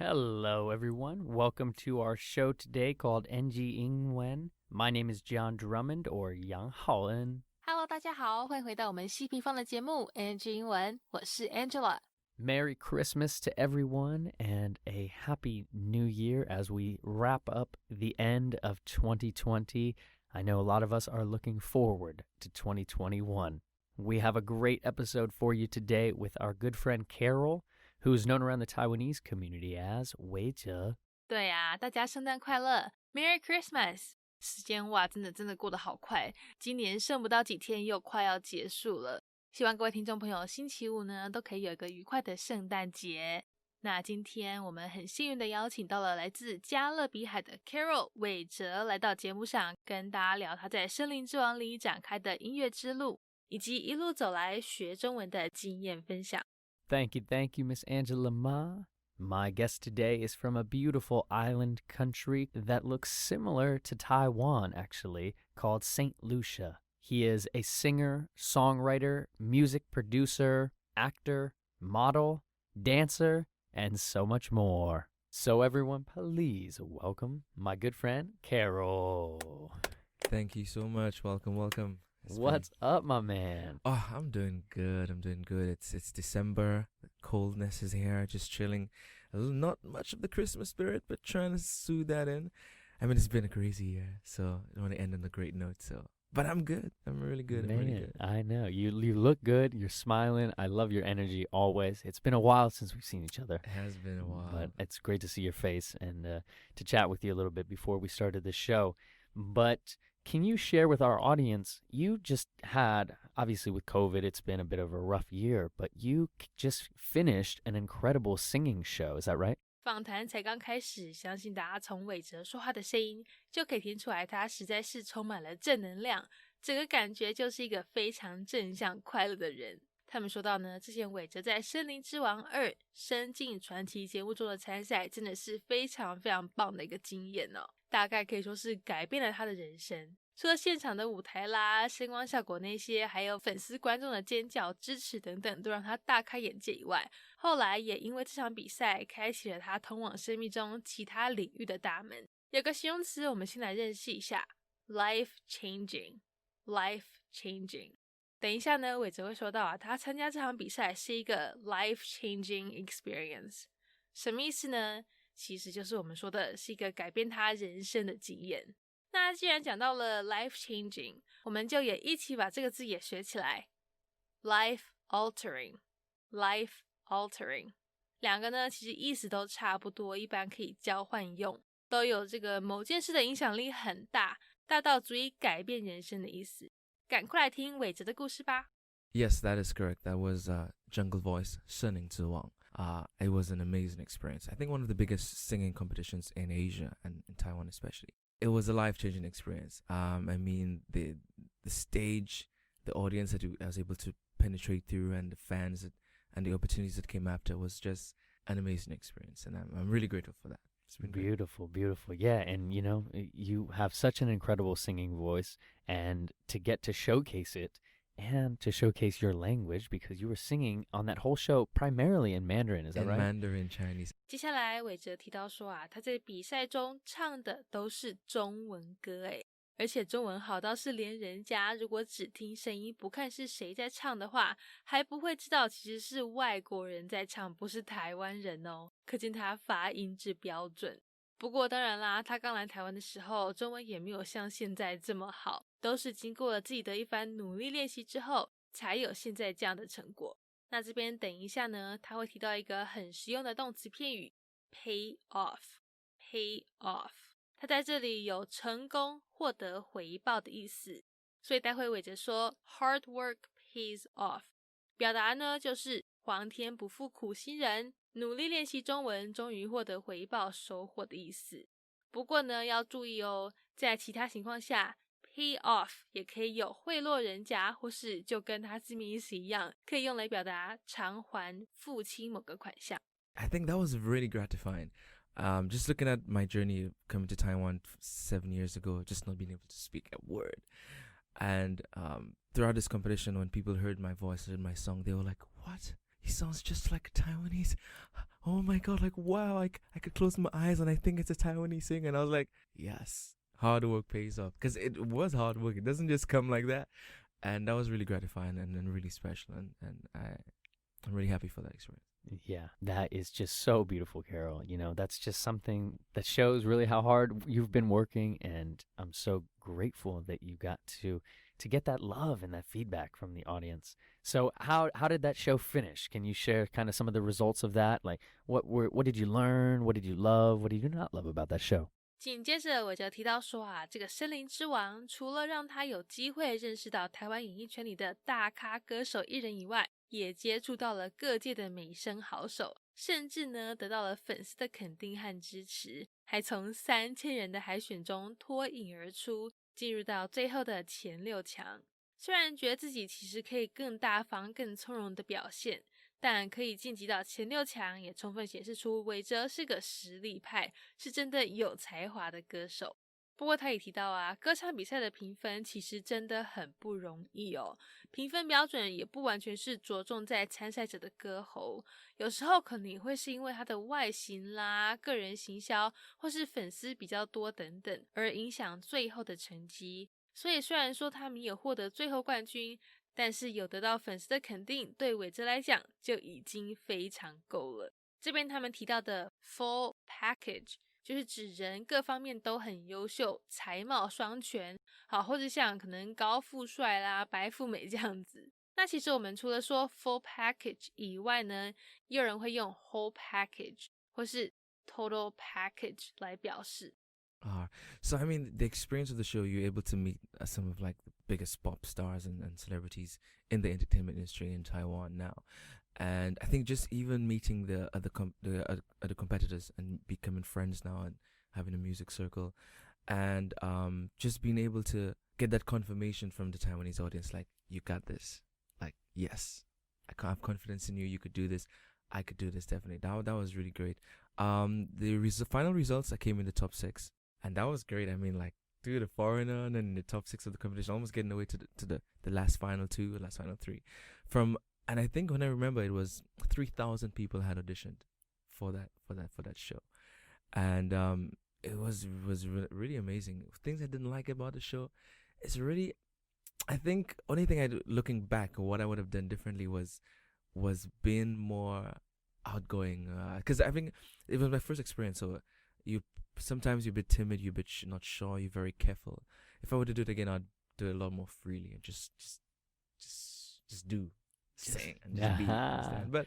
Hello, everyone. Welcome to our show today called NG 英文. My name is John Drummond, or Yang Haoen. Hello， 大家好，欢迎回到我们西平方的节目 NG 英文，我是 Angela。Merry Christmas to everyone and a happy new year as we wrap up the end of 2020. I know a lot of us are looking forward to 2021. We have a great episode for you today with our good friend Carol, who is known around the Taiwanese community as 韋喆。对啊，大家圣诞快乐 Merry Christmas。时间哇，真的过得好快，今年剩不到几天又快要结束了。希望各位听众朋友星期五呢都可以有一个愉快的圣诞节。那今天我们很幸运的邀请到了来自加勒比海的 Carol 韋喆来到节目上，跟大家聊他在森林之王里展开的音乐之路，以及一路走来学中文的经验分享。Thank you, Miss Angela Ma. My guest today is from a beautiful island country that looks similar to Taiwan, actually, called St. Lucia. He is a singer, songwriter, music producer, actor, model, dancer, and so much more. So everyone, please welcome my good friend, Carol. Thank you so much. Welcome. What's up, my man? Oh, I'm doing good. It's December. The coldness is here. Just chilling. Not much of the Christmas spirit, but trying to soothe that in. I mean, it's been a crazy year, so I don't want to end on a great note. But I'm good. I'm really good. Man, I'm really good. I know. You look good. You're smiling. I love your energy always. It's been a while since we've seen each other. It has been a while. But it's great to see your face and to chat with you a little bit before we started the show. But can you share with our audience, you just had, obviously with COVID, it's been a bit of a rough year, but you just finished an incredible singing show. Is that right? 访谈才刚开始，相信大家从韋喆说话的声音就可以听出来，他实在是充满了正能量，整个感觉就是一个非常正向快乐的人。他们说到呢，之前韋喆在《森林之王2声竞传奇》节目中的参赛，真的是非常棒的一个经验哦，大概可以说是改变了他的人生。除了现场的舞台啦、声光效果那些，还有粉丝观众的尖叫、支持等等，都让他大开眼界以外，后来也因为这场比赛，开启了他通往生命中其他领域的大门。有个形容词，我们先来认识一下 ：life changing。life changing。等一下呢，韋喆会说到他参加这场比赛是一个 life changing experience。什么意思呢？其实就是我们说的是一个改变他人生的经验。那既然讲到了 life changing， 我们就也一起把这个字也学起来 life altering。life altering 两个呢其实意思都差不多，一般可以交换用，都有这个某件事的影响力很大，大到足以改变人生的意思。赶快来听韋喆的故事吧。 Yes, that is correct. That was Jungle Voice 声林之王. It was an amazing experience. I think one of the biggest singing competitions in Asia and in Taiwan especially. It was a life-changing experience. I mean, the stage, the audience that I was able to penetrate through, and the fans and the opportunities that came after was just an amazing experience, and I'm really grateful for that. It's been beautiful. Yeah, and you know, you have such an incredible singing voice, and to get to showcase it and to showcase your language, because you were singing on that whole show primarily in Mandarin, is that right? In Mandarin Chinese. 接下来韋喆提到说他在比赛中唱的都是中文歌诶，而且中文好到是连人家如果只听声音不看是谁在唱的话，还不会知道其实是外国人在唱，不是台湾人哦，可见他发音之标准。不过当然啦，他刚来台湾的时候中文也没有像现在这么好，都是经过了自己的一番努力练习之后才有现在这样的成果。那这边等一下呢，他会提到一个很实用的动词片语 pay off。 他在这里有成功获得回报的意思，所以待会韋喆说 hard work pays off， 表达呢就是皇天不负苦心人，努力练习中文终于获得回报收获的意思。不过呢要注意哦，在其他情况下 pay off 也可以有贿赂人家，或是就跟他字面意思一样，可以用来表达偿还付清某个款项。 I think that was really gratifying. Just looking at my journey coming to Taiwan 7 years ago, just not being able to speak a word. And throughout this competition, when people heard my voice, heard my song, they were like, what? He sounds just like Taiwanese. oh my God, like, wow, I could close my eyes and I think it's a Taiwanese singer. And I was like, yes, hard work pays off. Because it was hard work. It doesn't just come like that. And that was really gratifying and really special. And I'm really happy for that experience. Yeah, that is just so beautiful, Carol. You know, that's just something that shows really how hard you've been working, and I'm so grateful that you got to get that love and that feedback from the audience. So how did that show finish? Can you share kind of some of the results of that? Like what did you learn? What did you love? What did you not love about that show? 紧接着韋喆提到说啊，这个森林之王除了让他有机会认识到台湾演艺圈里的大咖歌手艺人以外，也接触到了各界的美声好手，甚至呢得到了粉丝的肯定和支持，还从3000人的海选中脱颖而出，进入到最后的前6强。虽然觉得自己其实可以更大方、更从容的表现，但可以晋级到前6强，也充分显示出韋喆是个实力派，是真的有才华的歌手。不过他也提到啊，歌唱比赛的评分其实真的很不容易哦，评分标准也不完全是着重在参赛者的歌喉，有时候可能也会是因为他的外形啦、个人行销或是粉丝比较多等等，而影响最后的成绩。所以虽然说他没有获得最后冠军，但是有得到粉丝的肯定，对韋喆来讲就已经非常够了。这边他们提到的 full package 就是指人各方面都很优秀，才貌双全，好，或者像可能高富帅啦、白富美这样子。那其实我们除了说 full package 以外呢，也有人会用 whole package 或是 total package 来表示。So I mean, the experience of the show, you're able to meet some of like the biggest pop stars and celebrities in the entertainment industry in Taiwan now. And I think just even meeting the other competitors and becoming friends now and having a music circle, and just being able to get that confirmation from the Taiwanese audience, like, you got this, like, yes, I have confidence in you, you could do this, I could do this, definitely. That was really great. The final results, I came in the top 6, and that was great. I mean, like, dude, a foreigner and then in the top 6 of the competition, almost getting away to the last final 2, last final 3 and I think when I remember, it was 3,000 people had auditioned for that show, and it was really amazing. Things I didn't like about the show, it's really, I think only thing looking back, what I would have done differently was being more outgoing, because I think it was my first experience. So sometimes you're a bit timid, you're a bit not sure, you're very careful. If I were to do it again, I'd do it a lot more freely and just do. Sing and just be. But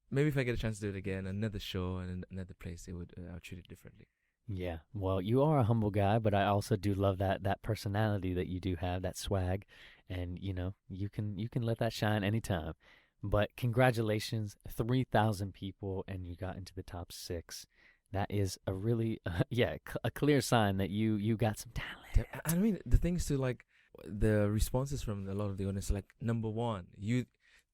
maybe if I get a chance to do it again, another show and another place, I'll treat it differently. Yeah, well, you are a humble guy, but I also do love that personality that you do have, that swag, and you know, you can let that shine anytime. But congratulations, 3,000 people, and you got into the top 6. That is a really, a clear sign that you got some talent. I mean, the thing is to like, the responses from a lot of the audience, like, number 1, you.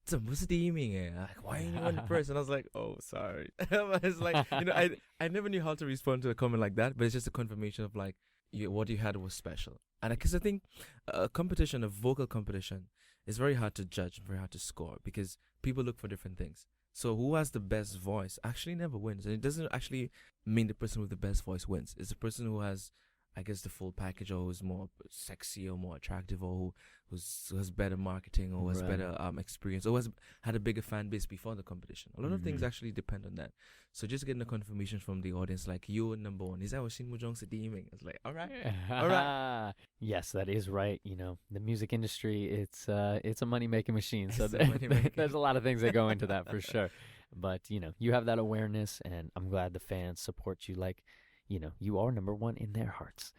怎么是第一名耶? Like, why you went first? And I was like, oh, sorry. It's like, you know, I never knew how to respond to a comment like that, but it's just a confirmation of like, what you had was special. And because I think a vocal competition, is very hard to judge, very hard to score, because people look for different things. So who has the best voice actually never wins. And it doesn't actually mean the person with the best voice wins. It's the person who has, I guess, the full package, or who's more sexy or more attractive, or who has better marketing, or has better experience, or has had a bigger fan base before the competition. A lot of things actually depend on that. So just getting a confirmation from the audience, like, you're number 1. Is that what Shinmujong said? It's like, all right. Yes, that is right. You know, the music industry, it's a money-making machine. So there's a lot of things that go into that for sure. But, you know, you have that awareness, and I'm glad the fans support you like, you know, you are number 1 in their hearts.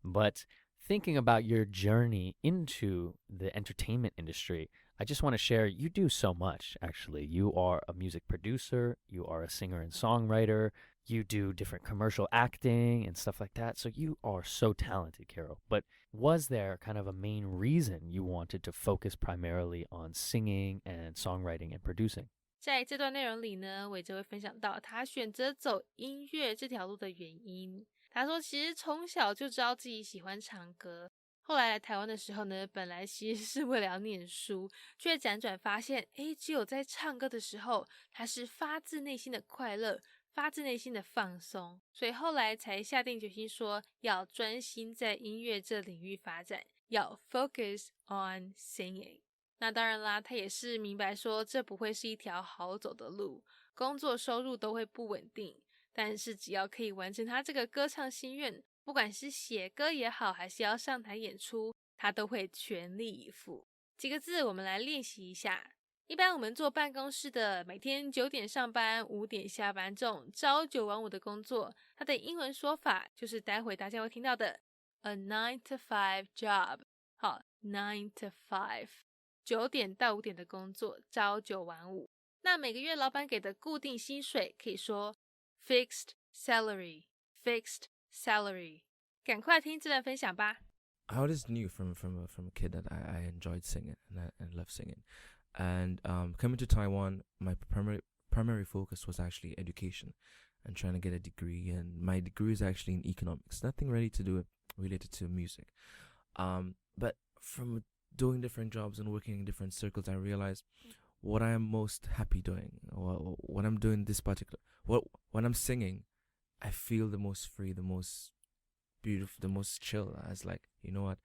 But thinking about your journey into the entertainment industry, I just want to share, you do so much, actually. You are a music producer, you are a singer and songwriter, you do different commercial acting and stuff like that. So you are so talented, Carol. But was there kind of a main reason you wanted to focus primarily on singing and songwriting and producing? 在这段内容里呢，韋喆会分享到他选择走音乐这条路的原因。他说其实从小就知道自己喜欢唱歌，后来来台湾的时候呢，本来其实是为了要念书，却辗转发现，只有在唱歌的时候，他是发自内心的快乐，发自内心的放松，所以后来才下定决心说要专心在音乐这领域发展，要 focus on singing。那当然啦，他也是明白说这不会是一条好走的路，工作收入都会不稳定，但是只要可以完成他这个歌唱心愿，不管是写歌也好，还是要上台演出，他都会全力以赴。几个字我们来练习一下。一般我们坐办公室的，每天9点上班5点下班这种朝9晚5的工作，它的英文说法就是待会大家会听到的 a 9 to 5 job。 好， 9 to 5 9点到5点的工作，朝9晚5。那每个月老板给的固定薪水可以说 fixed salary。 fixed salary。 赶快听这段分享吧。I always knew from a kid that I enjoyed singing and I love singing. And coming to Taiwan, my primary focus was actually education and trying to get a degree. And my degree is actually in economics, nothing really to do with related to music. But from doing different jobs and working in different circles, I realized what I am most happy doing, or when I'm doing this particular, when I'm singing, I feel the most free, the most beautiful, the most chill. I was like, you know what?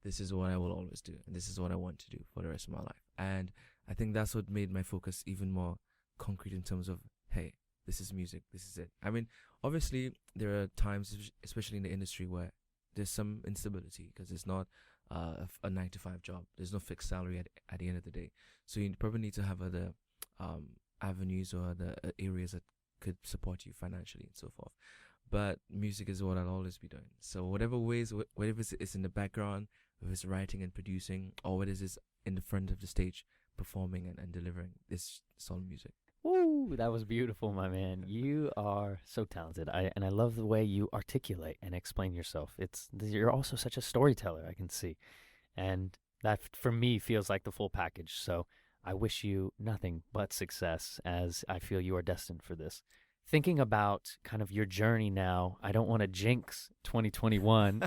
This is what I will always do. And this is what I want to do for the rest of my life. And I think that's what made my focus even more concrete in terms of, hey, this is music. This is it. I mean, obviously, there are times, especially in the industry, where there's some instability because it's not a 9-to-5 job. There's no fixed salary at the end of the day. So you probably need to have other avenues or other areas that could support you financially and so forth. But music is what I'll always be doing. So whatever it's in the background, whether it's writing and producing, or whether it's in the front of the stage, performing and delivering, it's all music. Ooh, that was beautiful, my man. You are so talented. I love the way you articulate and explain yourself. You're also such a storyteller, I can see. And that, for me, feels like the full package. So I wish you nothing but success, as I feel you are destined for this. Thinking about kind of your journey now, I don't want to jinx 2021,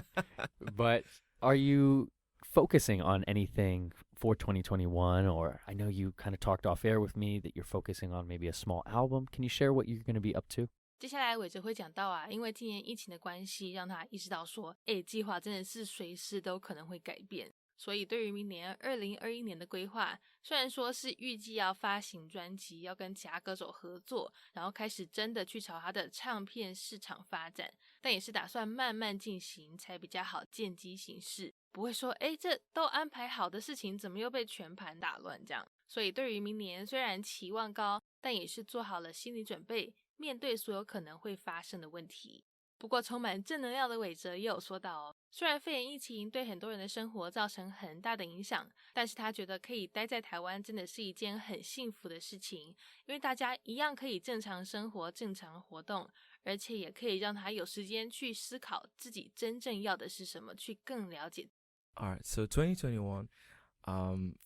but are you focusing on anything for 2021? Or I know you kind of talked off air with me that you're focusing on maybe a small album. Can you share what you're going to be up to? 接下来韋喆会讲到因为今年疫情的关系，让他意识到说，计划真的是随时都可能会改变。所以对于明年2021年的规划，虽然说是预计要发行专辑，要跟其他歌手合作，然后开始真的去朝他的唱片市场发展，但也是打算慢慢进行，才比较好见机行事，不会说这都安排好的事情怎么又被全盘打乱这样。所以对于明年虽然期望高，但也是做好了心理准备，面对所有可能会发生的问题。不过充满正能量的韋喆也有说到虽然肺炎疫情对很多人的生活造成很大的影响，但是他觉得可以待在台湾真的是一件很幸福的事情，因为大家一样可以正常生活、正常活动，而且也可以让他有时间去思考自己真正要的是什么，去更了解。Alright, so 2021,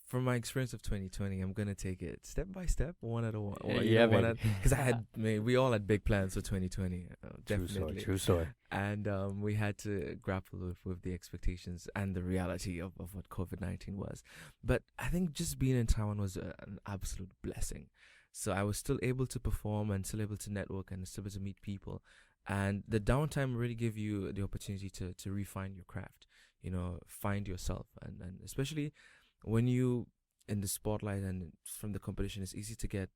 from my experience of 2020, I'm going to take it step by step, one at a one. Yeah, because we all had big plans for 2020, definitely. True story. And we had to grapple with the expectations and the reality of what COVID-19 was. But I think just being in Taiwan was an absolute blessing. So I was still able to perform and still able to network and still able to meet people. And the downtime really gave you the opportunity to refine your craft, find yourself. And especially when you in the spotlight and from the competition, it's easy to get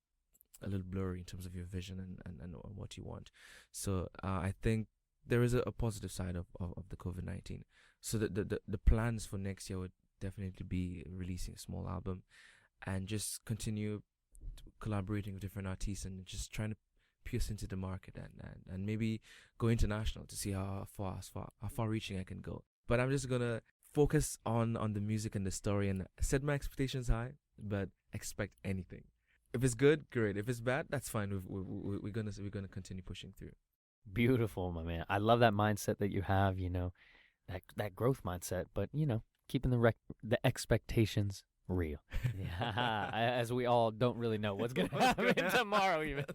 a little blurry in terms of your vision and what you want. So I think there is a positive side of the COVID-19. So the plans for next year would definitely be releasing a small album and just continue collaborating with different artists and just trying to pierce into the market and maybe go international to see how far reaching I can go. But I'm just gonna focus on the music and the story and set my expectations high, but expect anything. If it's good, great. If it's bad, that's fine. We're gonna continue pushing through. Beautiful, my man. I love that mindset that you have, that growth mindset, but keeping the expectations real. Yeah, as we all don't really know what's going to happen tomorrow even.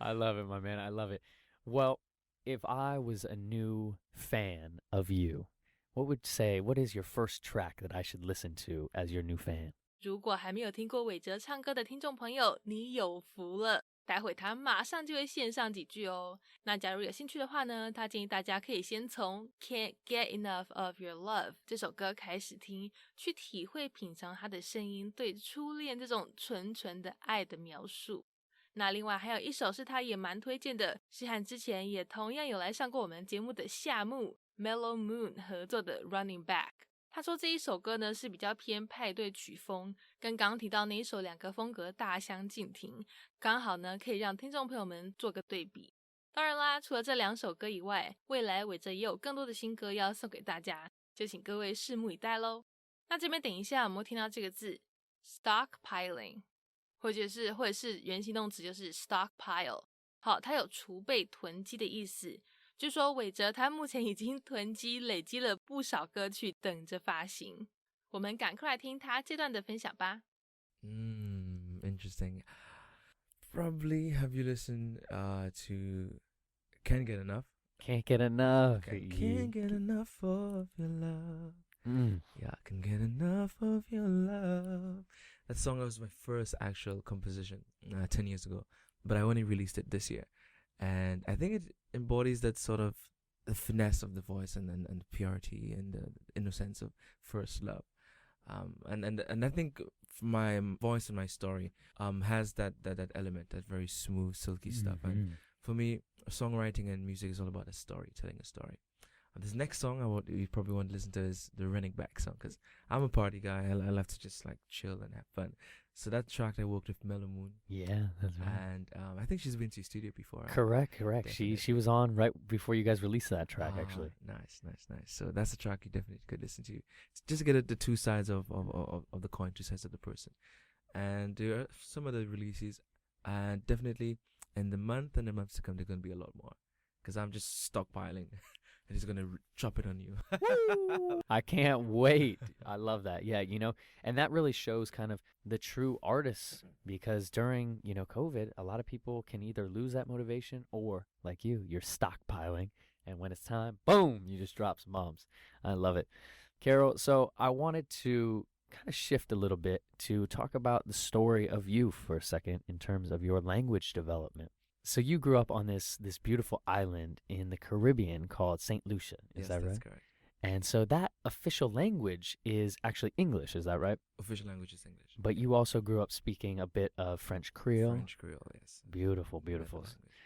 I love it, my man. I love it. Well, if I was a new fan of you, what is your first track that I should listen to as your new fan? 如果还没有听过韋喆唱歌的听众朋友，你有福了。待会他马上就会献上几句哦。那假如有兴趣的话呢，他建议大家可以先从 Can't Get Enough of Your Love 这首歌开始听，去体会品尝他的声音对初恋这种纯纯的爱的描述。那另外还有一首是他也蛮推荐的，是和之前也同样有来上过我们节目的夏木 Mellow Moon 合作的 Running Back。他说这一首歌呢是比较偏派对曲风，跟刚刚提到那一首两个风格大相径庭，刚好呢可以让听众朋友们做个对比。当然啦，除了这两首歌以外，未来韋喆也有更多的新歌要送给大家，就请各位拭目以待咯。那这边等一下有没有听到这个字 stockpiling， 或者是原形动词就是 stockpile。 好，它有储备囤积的意思，据说韋喆他目前已经囤积累积了不少歌曲等着发行，我们赶快来听他这段的分享吧。Interesting. Probably have you listened to Can't Get Enough? Can't get enough. Can't get enough of your love. Yeah, can't get enough of your love. That song was my first actual composition 10 years ago, but I only released it this year. And I think it embodies that sort of the finesse of the voice and the purity and the innocence of first love. And I think my voice and my story has that element, that very smooth, silky stuff. And for me, songwriting and music is all about a story, telling a story. This next song you probably want to listen to is the Running Back song, because I'm a party guy. I love to just like chill and have fun. So that track I worked with Mellow Moon. Yeah, that's right. And I think she's been to your studio before. Correct. She was on right before you guys released that track, actually. Nice. So that's a track you definitely could listen to. Just to get the two sides of the coin, two sides of the person. And there are some of the releases, and definitely in the months to come, there's going to be a lot more, because I'm just stockpiling. I'm just going to drop it on you. I can't wait. I love that. Yeah, and that really shows kind of the true artists, because during, COVID, a lot of people can either lose that motivation or, like you're stockpiling. And when it's time, boom, you just drop some bombs. I love it. Carol, so I wanted to kind of shift a little bit to talk about the story of you for a second in terms of your language development. So you grew up on this beautiful island in the Caribbean called St. Lucia, is that right? Yes, that's correct. And so that official language is actually English, is that right? Official language is English. But you also grew up speaking a bit of French Creole? French Creole, yes. Beautiful.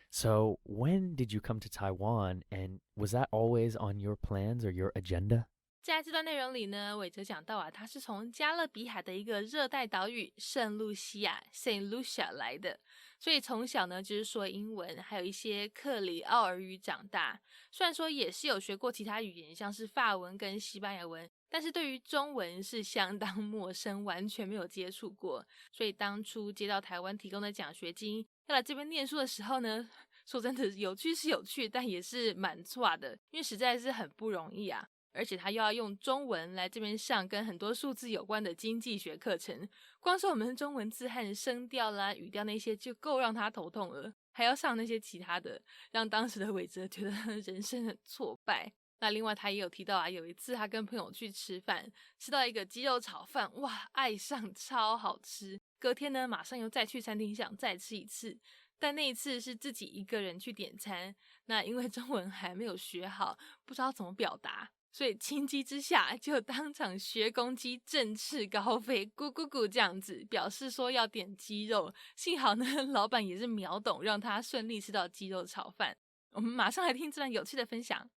So when did you come to Taiwan, and was that always on your plans or your agenda? 在这段内容里呢，韋喆讲到啊，他是从加勒比海的一个热带岛屿圣露西亚 Saint Lucia 来的，所以从小呢就是说英文，还有一些克里奥尔语长大。虽然说也是有学过其他语言，像是法文跟西班牙文，但是对于中文是相当陌生，完全没有接触过。所以当初接到台湾提供的奖学金，要来这边念书的时候呢，说真的有趣是有趣，但也是蛮挫的，因为实在是很不容易啊。而且他又要用中文来这边上跟很多数字有关的经济学课程，光是我们中文字和声调啦、语调那些就够让他头痛了，还要上那些其他的，让当时的韋喆觉得人生很挫败。那另外他也有提到啊，有一次他跟朋友去吃饭，吃到一个鸡肉炒饭，哇，爱上，超好吃。隔天呢，马上又再去餐厅想再吃一次，但那一次是自己一个人去点餐，那因为中文还没有学好，不知道怎么表达，所以情急之下就当场学公鸡振翅高飞，咕咕咕这样子表示说要点鸡肉。幸好呢，老板也是秒懂，让他顺利吃到鸡肉炒饭。我们马上来听这段有趣的分享。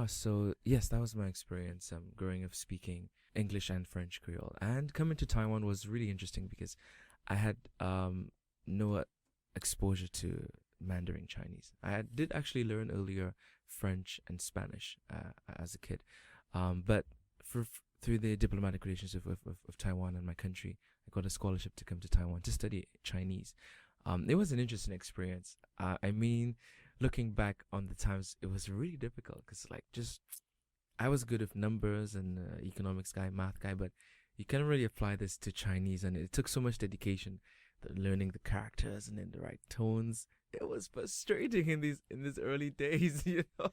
So yes, that was my experience growing up speaking English and French Creole. And coming to Taiwan was really interesting because I had no exposure to Mandarin Chinese. I did actually learn earlier French and Spanish as a kid. But through the diplomatic relationship of Taiwan and my country, I got a scholarship to come to Taiwan to study Chinese. It was an interesting experience. I mean, looking back on the times, it was really difficult because I was good with numbers and economics guy, math guy, but you can't really apply this to Chinese, and it took so much dedication learning the characters and then the right tones. It was frustrating in these early days, you know.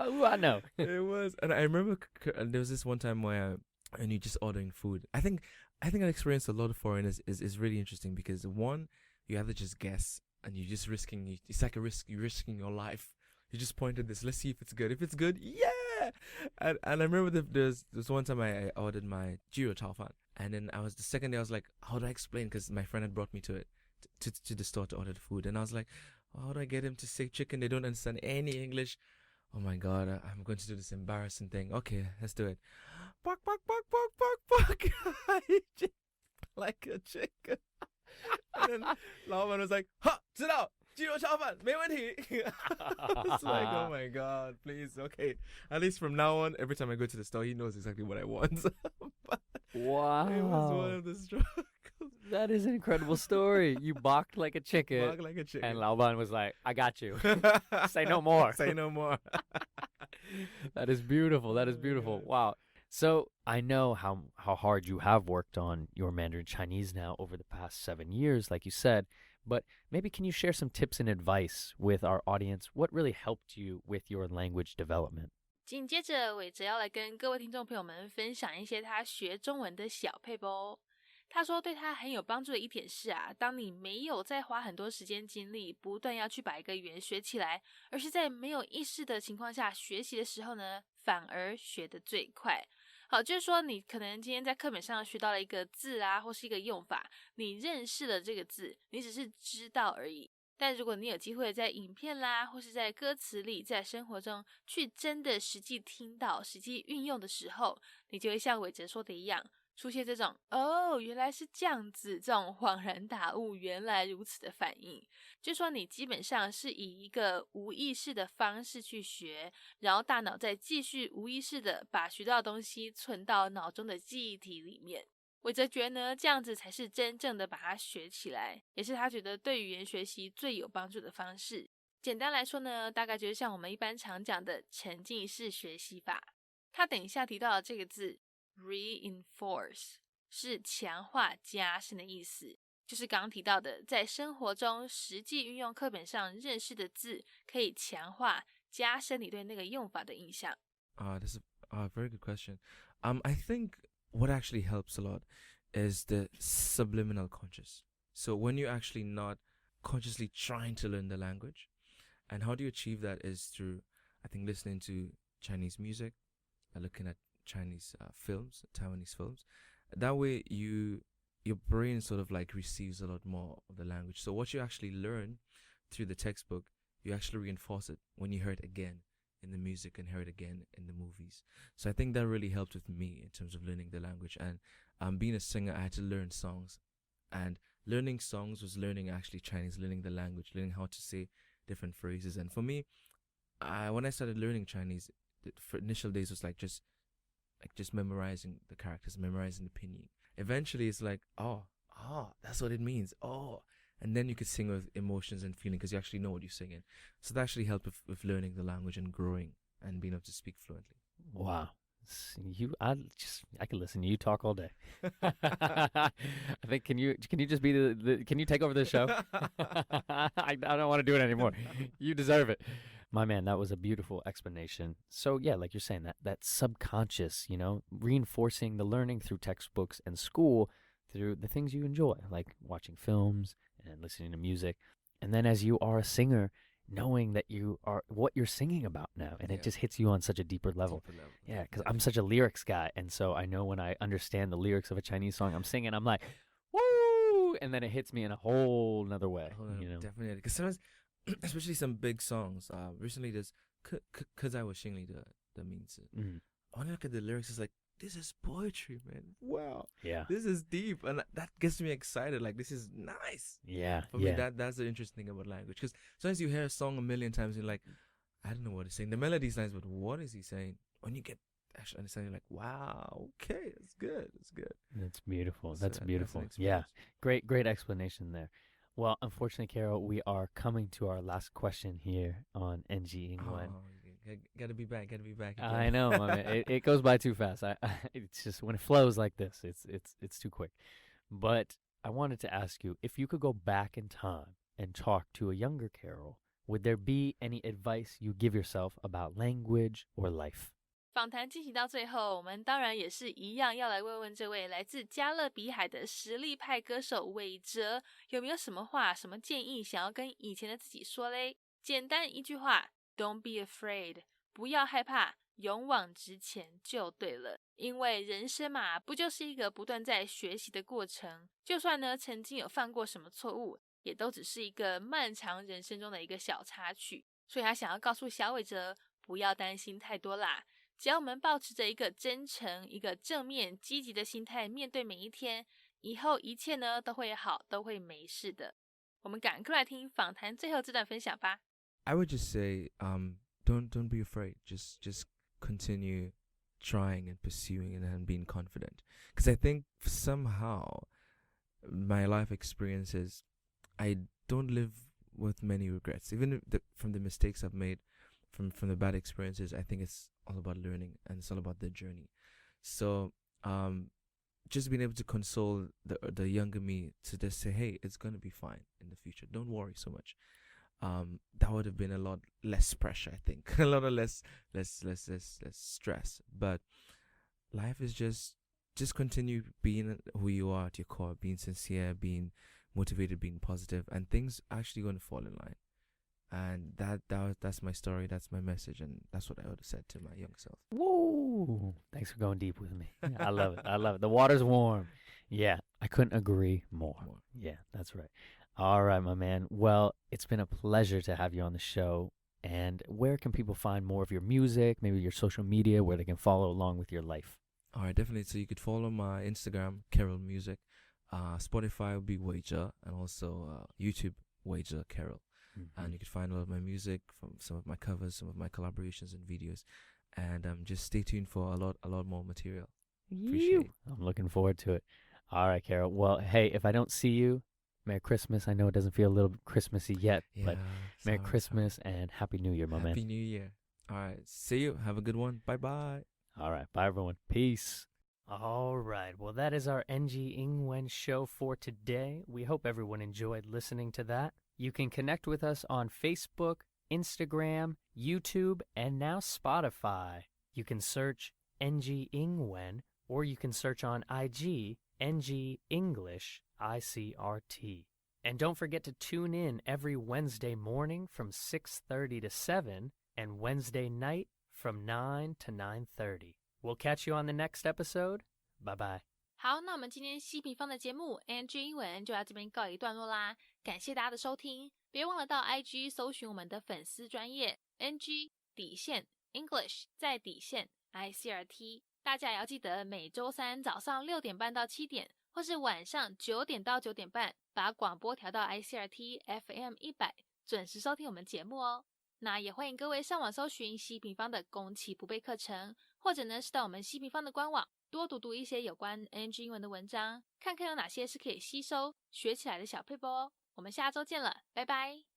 Ooh, I know. It was, and I remember there was this one time where and you're just ordering food. I think that experience a lot of foreigners is really interesting because one, you have to just guess and you're just risking. It's like you're risking your life. You just point at this. Let's see if it's good. If it's good, yeah. And I remember there's one time I ordered my gyro chao fan, and then the second day I was like, how do I explain? Because my friend had brought me to it. To the store to order the food, and I was like, how do I get him to say chicken? They don't understand any English. Oh my god, I'm going to do this embarrassing thing. Okay, let's do it. Bark, bark, bark, bark, bark, bark. Like a chicken. And then Lao was like, ha, 知道, 鸡肉炒饭, 没问题. I was like, oh my god, please, okay. At least from now on, every time I go to the store, he knows exactly what I want. Wow. It was one of the struggles. That is an incredible story. You balked like a chicken. Balked like a chicken. And Laoban was like, I got you. Say no more. Say no more. That is beautiful. That is beautiful. Wow. So I know how hard you have worked on your Mandarin Chinese now over the past 7 years, like you said. But maybe can you share some tips and advice with our audience? What really helped you with your language development? 紧接着，伟哲要来跟各位听众朋友们分享一些他学中文的小撇步哦。他说对他很有帮助的一点是当你没有再花很多时间精力不断要去把一个语言学起来，而是在没有意识的情况下学习的时候呢，反而学得最快。好，就是说你可能今天在课本上学到了一个字或是一个用法，你认识了这个字，你只是知道而已。但如果你有机会在影片啦，或是在歌词里，在生活中去真的实际听到、实际运用的时候，你就会像伟哲说的一样，出现这种原来是这样子，这种恍然大悟，原来如此的反应。就说你基本上是以一个无意识的方式去学，然后大脑再继续无意识的把学到的东西存到脑中的记忆体里面。伟哲觉得呢，这样子才是真正的把它学起来，也是他觉得对语言学习最有帮助的方式。简单来说呢，大概就是像我们一般常讲的沉浸式学习法。他等一下提到的这个字 reinforce 是强化加深的意思，就是刚刚提到的在生活中实际运用课本上认识的字，可以强化加深你对那个用法的印象。This is a very good question. I think what actually helps a lot is the subliminal conscious. So when you're actually not consciously trying to learn the language, and how do you achieve that is through, I think, listening to Chinese music, looking at Chinese films, Taiwanese films. That way your brain sort of like receives a lot more of the language. So what you actually learn through the textbook, you actually reinforce it when you hear it again in the music and hear it again in the movies. So I think that really helped with me in terms of learning the language. And being a singer, I had to learn songs. And learning songs was learning actually Chinese, learning the language, learning how to say different phrases. And for me, when I started learning Chinese, for initial days was like just memorizing the characters, memorizing the pinyin. Eventually it's like, oh, that's what it means. Oh, and then you could sing with emotions and feeling because you actually know what you're singing. So that actually helped with learning the language and growing and being able to speak fluently. Wow. I could listen to you talk all day. I think can you just be can you take over the show? I don't want to do it anymore. You deserve it. My man, that was a beautiful explanation. So yeah, like you're saying, that subconscious, reinforcing the learning through textbooks and school through the things you enjoy, like watching films and listening to music. And then as you are a singer, knowing that you are what you're singing about now, and it just hits you on such a deeper level. Yeah, because I'm such a lyrics guy, and so I know when I understand the lyrics of a Chinese song, I'm singing, I'm like, woo, and then it hits me in a whole nother way. Definitely, because sometimes, especially some big songs. Recently, there's 刻在我心里的名字. When I look at the lyrics, it's like, this is poetry, man. Wow. Yeah. This is deep. And that gets me excited. Like, this is nice. Yeah. For me, that's the interesting thing about language. Because sometimes you hear a song a million times, and you're like, I don't know what he's saying. The melody's nice, but what is he saying? When you get actually understand, you're like, wow, okay, it's good. It's good. That's beautiful. That's beautiful. Yeah. Great explanation there. Well, unfortunately, Carol, we are coming to our last question here on NG England. Gotta be back again. I know, my man. It goes by too fast. It's just when it flows like this, it's too quick. But I wanted to ask you, if you could go back in time and talk to a younger Carol, would there be any advice you give yourself about language or life? 访谈进行到最后，我们当然也是一样要来问问这位来自加勒比海的实力派歌手韋喆，有没有什么话、什么建议想要跟以前的自己说嘞？简单一句话 ，Don't be afraid， 不要害怕，勇往直前就对了。因为人生嘛，不就是一个不断在学习的过程？就算呢曾经有犯过什么错误，也都只是一个漫长人生中的一个小插曲。所以他想要告诉小韋喆，不要担心太多啦。只要我们保持着一个真诚、一个正面、积极的心态面对每一天，以后一切呢都会好，都会没事的。我们赶快来听访谈最后这段分享吧。I would just say, don't be afraid. Just continue trying and pursuing and being confident. Because I think somehow my life experiences, I don't live with many regrets. Even from the mistakes I've made, from the bad experiences, I think it's all about learning and it's all about the journey. So just being able to console the younger me to just say, hey, it's going to be fine in the future. Don't worry so much. That would have been a lot less pressure, I think. A lot of less stress. But life is just continue being who you are at your core, being sincere, being motivated, being positive, and things are actually going to fall in line. And that's my story, that's my message, and that's what I would have said to my young self. Woo! Thanks for going deep with me. I love it. I love it. The water's warm. Yeah, I couldn't agree more. Yeah, that's right. All right, my man. Well, it's been a pleasure to have you on the show. And where can people find more of your music, maybe your social media, where they can follow along with your life? All right, definitely. So you could follow my Instagram, Carol Music. Spotify will be Wej, and also YouTube, Wej Carol. Mm-hmm. And you can find a lot of my music, from some of my covers, some of my collaborations and videos. And just stay tuned for a lot more material. Appreciate it. I'm looking forward to it. All right, Carol. Well, hey, if I don't see you, Merry Christmas. I know it doesn't feel a little Christmassy yet, but Merry Christmas and Happy New Year, my man. Happy New Year. All right. See you. Have a good one. Bye-bye. All right. Bye, everyone. Peace. All right. Well, that is our NG Ingwen show for today. We hope everyone enjoyed listening to that. You can connect with us on Facebook, Instagram, YouTube, and now Spotify. You can search NG Ingwen, or you can search on IG, NG English ICRT. And don't forget to tune in every Wednesday morning from 6:30 to 7 and Wednesday night from 9 to 9:30. We'll catch you on the next episode. Bye-bye. 好，那我们今天西平方的节目 NG 英文就到这边告一段落啦，感谢大家的收听，别忘了到 IG 搜寻我们的粉丝专页 NG English 再底线 ICRT， 大家也要记得每周三早上6点半到7点，或是晚上9点到9点半，把广播调到 ICRT FM 100，准时收听我们节目哦。那也欢迎各位上网搜寻西平方的攻其不备课程，或者呢是到我们西平方的官网多读一些有关 NG 英文的文章，看看有哪些是可以吸收学起来的小撇步哦。我们下周见了，拜拜。